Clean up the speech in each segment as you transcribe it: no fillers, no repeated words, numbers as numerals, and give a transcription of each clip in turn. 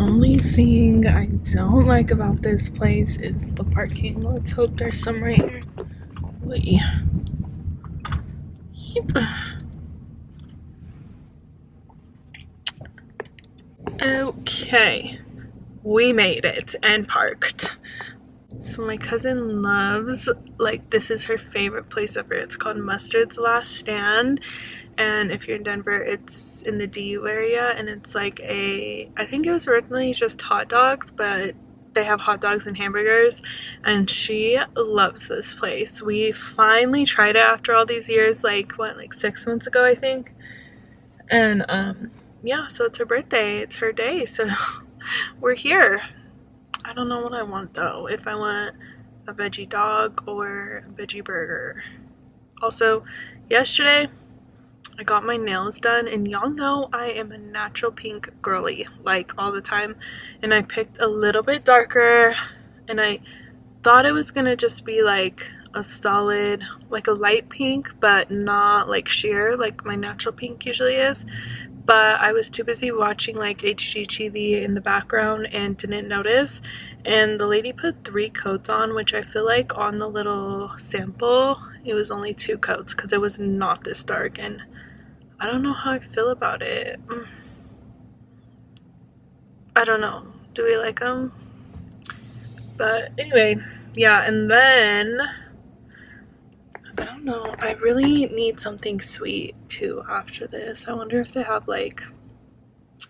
only thing I don't like about this place is the parking. Let's hope there's some rain. Wait. Yep. Okay, we made it and parked. So my cousin loves, like, this is her favorite place ever. It's called Mustard's Last Stand, and if you're in Denver, it's in the DU area, and it's like I think it was originally just hot dogs, but they have hot dogs and hamburgers, and she loves this place. We finally tried it after all these years, like 6 months ago, I think. And yeah, so it's her birthday, it's her day, so we're here. I don't know what I want though, if I want a veggie dog or a veggie burger. Also, yesterday I got my nails done, and y'all know I am a natural pink girly, like, all the time, and I picked a little bit darker, and I thought it was gonna just be like a solid, like a light pink, but not like sheer like my natural pink usually is. But I was too busy watching like HGTV in the background and didn't notice, and the lady put 3 coats on, which I feel like on the little sample it was only 2 coats because it was not this dark, and I don't know how I feel about it. I don't know, do we like them? But anyway, yeah. And then I don't know, I really need something sweet too after this. I wonder if they have like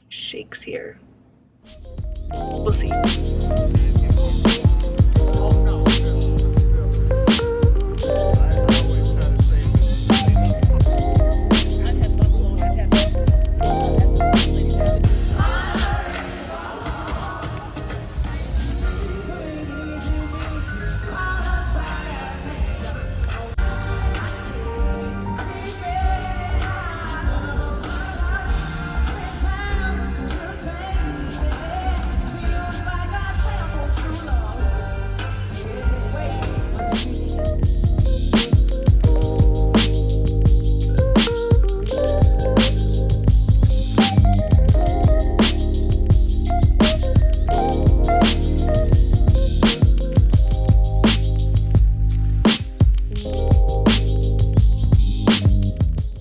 shakes here. We'll see.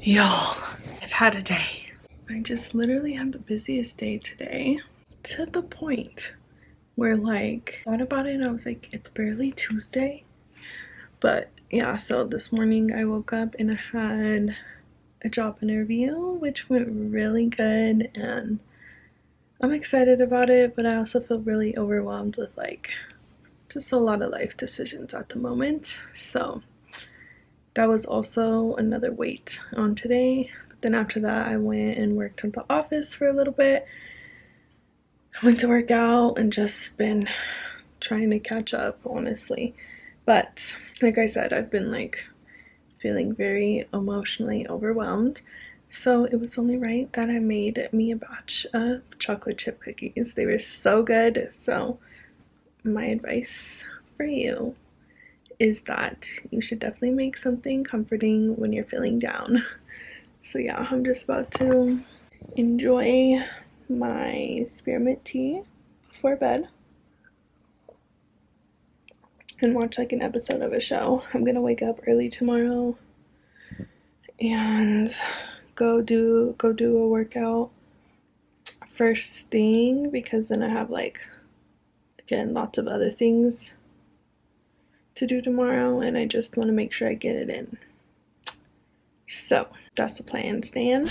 Y'all, I've had a day. I just literally had the busiest day today, to the point where, like, I thought about it and I was like, it's barely Tuesday. But yeah, so this morning I woke up and I had a job interview, which went really good, and I'm excited about it, but I also feel really overwhelmed with like just a lot of life decisions at the moment. So that was also another weight on today. But then after that, I went and worked at the office for a little bit. I went to work out and just been trying to catch up, honestly. But like I said, I've been like feeling very emotionally overwhelmed. So it was only right that I made me a batch of chocolate chip cookies. They were so good. So my advice for you is that you should definitely make something comforting when you're feeling down. So yeah, I'm just about to enjoy my spearmint tea before bed and watch like an episode of a show. I'm gonna wake up early tomorrow and go do a workout first thing, because then I have like, again, lots of other things to do tomorrow, and I just want to make sure I get it in. So that's the plan, Stan.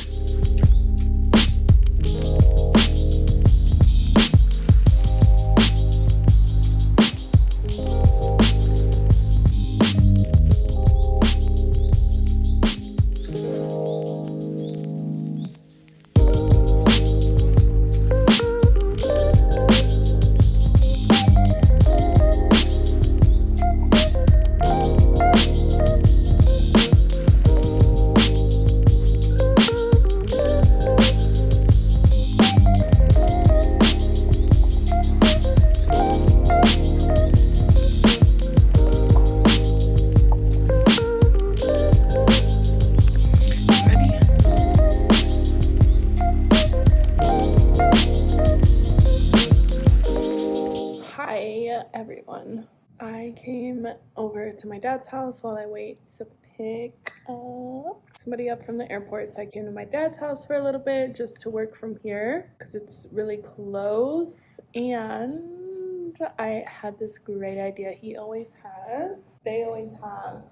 everyone. I came over to my dad's house while I wait to pick somebody up from the airport. So I came to my dad's house for a little bit just to work from here because it's really close. And I had this great idea. They always have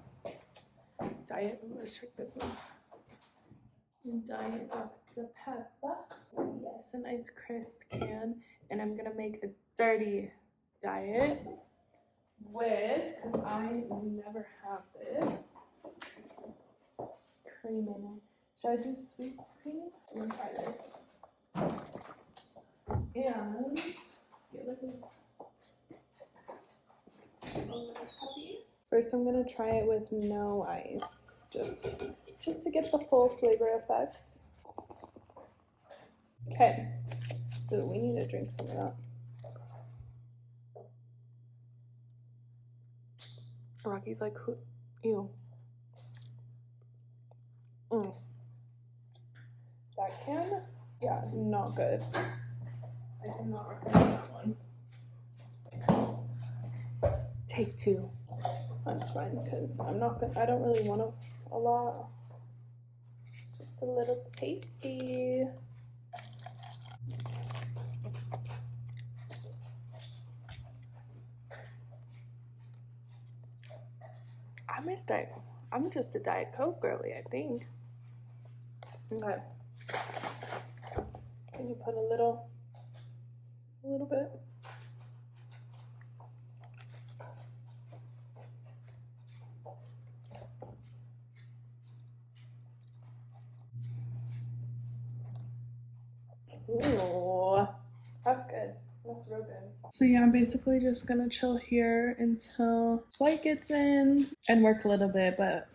diet. Let's check this one. Diet Dr. Pepper. Yes, a nice crisp can. And I'm gonna make a dirty diet with, because I never have this, cream in it. Should I do sweet cream? I'm gonna try this. And let's get like a little puppy. First I'm gonna try it with no ice, just to get the full flavor effect. Okay. Ooh, we need to drink some of that. Rocky's like, who? Ew. That can? Yeah, not good. I do not recommend that one. Take two. That's fine, because I don't really want a lot. Just a little tasty. I'm just a Diet Coke girly, I think. Okay. Can you put a little bit? Ooh, that's good. That's real good. So yeah, I'm basically just gonna chill here until flight gets in and work a little bit, but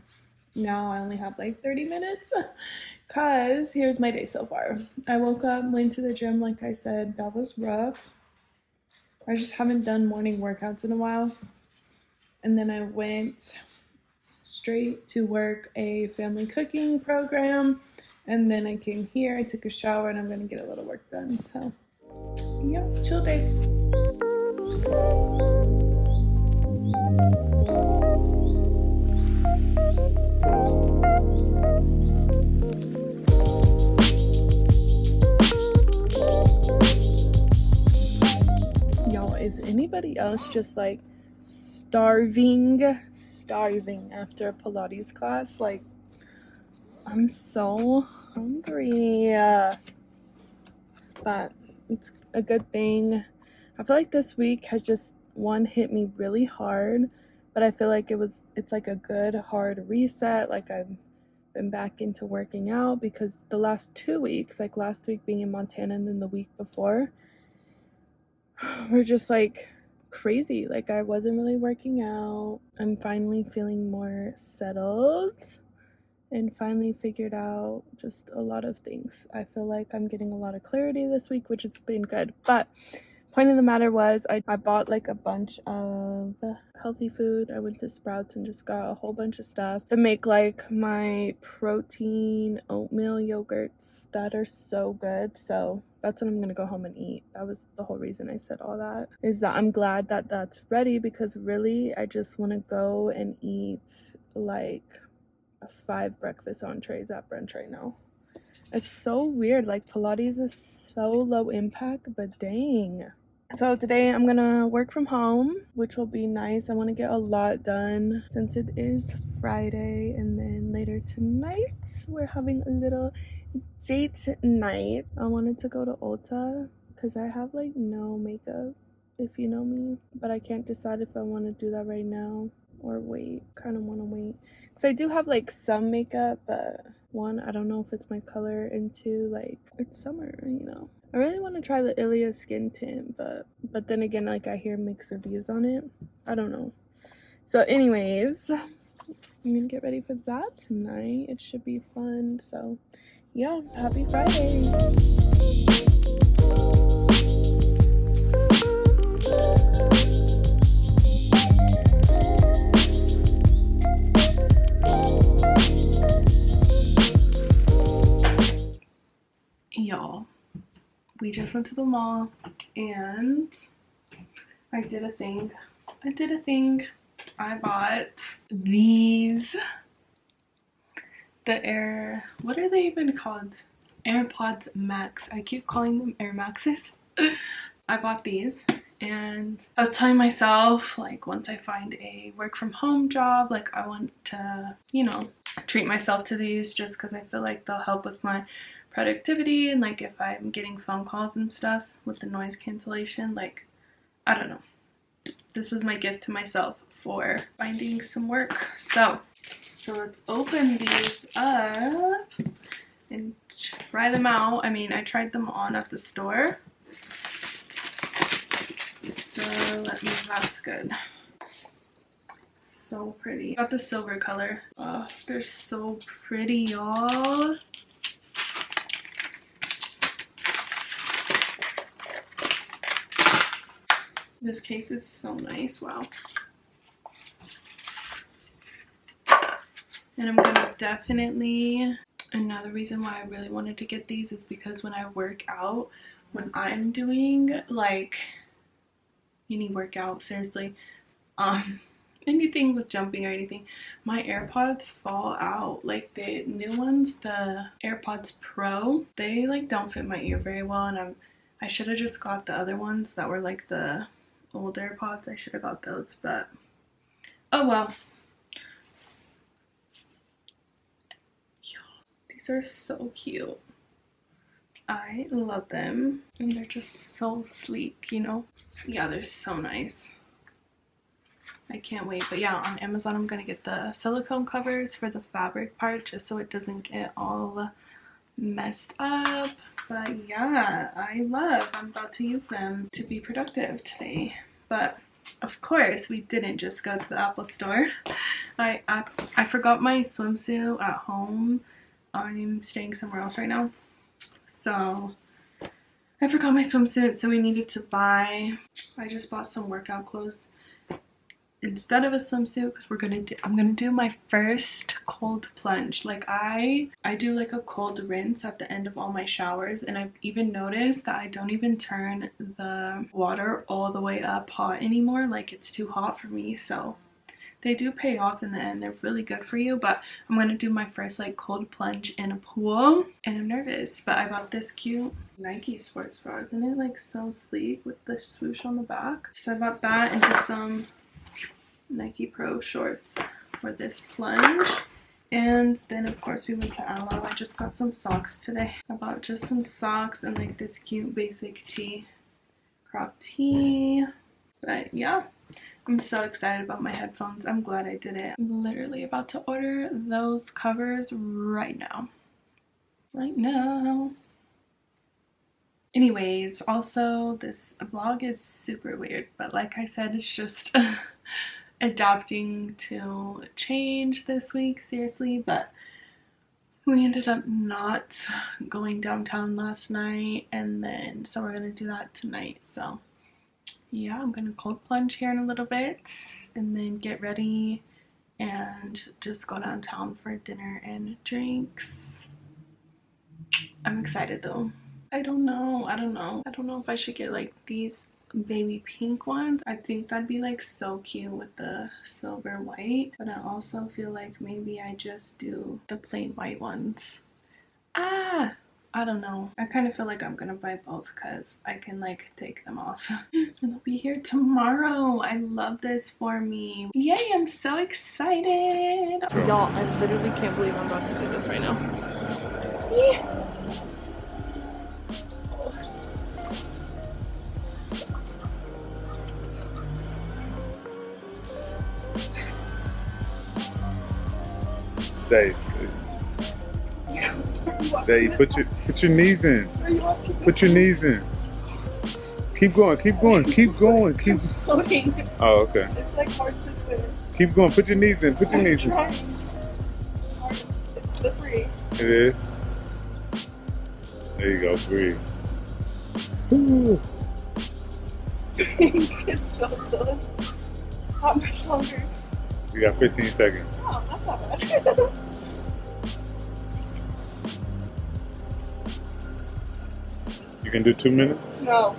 now I only have like 30 minutes because here's my day so far. I woke up, went to the gym like I said. That was rough. I just haven't done morning workouts in a while. And then I went straight to work a family cooking program. And then I came here, I took a shower, and I'm gonna get a little work done. So yeah, chill day. Y'all, is anybody else just like starving after a Pilates class? Like, I'm so hungry. But it's a good thing. I feel like this week has just hit me really hard, but I feel like it's like a good hard reset. Like I've been back into working out because the last 2 weeks, like last week being in Montana and then the week before, were just like crazy. Like I wasn't really working out. I'm finally feeling more settled and finally figured out just a lot of things. I feel like I'm getting a lot of clarity this week, which has been good. But point of the matter was I bought like a bunch of healthy food. I went to Sprouts and just got a whole bunch of stuff to make like my protein oatmeal yogurts that are so good. So that's what I'm gonna go home and eat. That was the whole reason I said all that, is that I'm glad that that's ready, because really I just want to go and eat like 5 breakfast entrees at brunch right now. It's so weird. Like Pilates is so low impact, but dang. So today I'm gonna work from home, which will be nice. I want to get a lot done since it is Friday, and then later tonight we're having a little date night. I wanted to go to Ulta because I have like no makeup, if you know me, but I can't decide if I want to do that right now or wait. Kind of want to wait because I do have like some makeup, but one, I don't know if it's my color, and two, like it's summer, you know. I really want to try the Ilia skin tint, but then again, like I hear mixed reviews on it. I don't know. So anyways, I'm gonna get ready for that tonight. It should be fun. So yeah, happy Friday. Y'all, we just went to the mall and I did a thing. I did a thing. I bought these. What are they even called? AirPods Max. I keep calling them Air Maxes. I bought these and I was telling myself, like, once I find a work from home job, like, I want to, you know, treat myself to these just because I feel like they'll help with my productivity, and like if I'm getting phone calls and stuff with the noise cancellation, like, I don't know. This was my gift to myself for finding some work. So let's open these up and try them out. I mean, I tried them on at the store. So that's good. So pretty. Got the silver color. Oh, they're so pretty, y'all. This case is so nice. Wow. And I'm gonna definitely, another reason why I really wanted to get these is because when I work out, when I'm doing like any workout, seriously, anything with jumping or anything, my AirPods fall out. Like the new ones, the AirPods Pro, they like don't fit my ear very well, and I should have just got the other ones that were like the old AirPods. I should have got those, but oh well. These are so cute. I love them, and they're just so sleek, you know? Yeah, they're so nice. I can't wait. But yeah, on Amazon I'm gonna get the silicone covers for the fabric part just so it doesn't get all messed up. But yeah, I'm about to use them to be productive today. But of course we didn't just go to the Apple store. I forgot my swimsuit at home. I'm staying somewhere else right now, so I forgot my swimsuit, so we needed to buy. I just bought some workout clothes instead of a swimsuit because I'm gonna do my first cold plunge. Like I do like a cold rinse at the end of all my showers, and I've even noticed that I don't even turn the water all the way up hot anymore. Like it's too hot for me, so they do pay off in the end. They're really good for you. But I'm gonna do my first like cold plunge in a pool, and I'm nervous. But I bought this cute Nike sports bra. Isn't it like so sleek with the swoosh on the back? So I bought that and just some Nike Pro shorts for this plunge. And then of course we went to Aloe. I just got some socks today. I bought just some socks and like this cute basic tee, crop tee. But yeah, I'm so excited about my headphones. I'm glad I did it. I'm literally about to order those covers right now. Anyways, also this vlog is super weird, but like I said, it's just adapting to change this week, seriously. But we ended up not going downtown last night, and then so we're gonna do that tonight. So yeah, I'm gonna cold plunge here in a little bit and then get ready and just go downtown for dinner and drinks. I'm excited though. I don't know if I should get like these baby pink ones. I think that'd be like so cute with the silver white, but I also feel like maybe I just do the plain white ones. I don't know. I kind of feel like I'm gonna buy both because I can like take them off. And I'll be here tomorrow. I love this for me. Yay, I'm so excited. Y'all, I literally can't believe I'm about to do this right now. Yeah. Stay. Stay. Put your knees in. Put your knees in. Keep going. Keep going. Keep going. Keep. Floating. Oh, okay. It's like hard to do. Keep going. Put your knees in. Put your knees in. It's hard. It's slippery. It is. There you go. Breathe. Ooh. It's so good. How much longer? You got 15 seconds. Oh, that's not bad. You can do 2 minutes? No.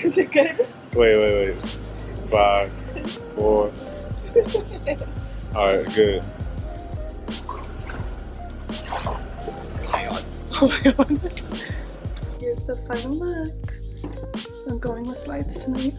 Is it good? Wait. 5, 4. Alright, good. Oh my god. Here's the final look. I'm going with slides tonight.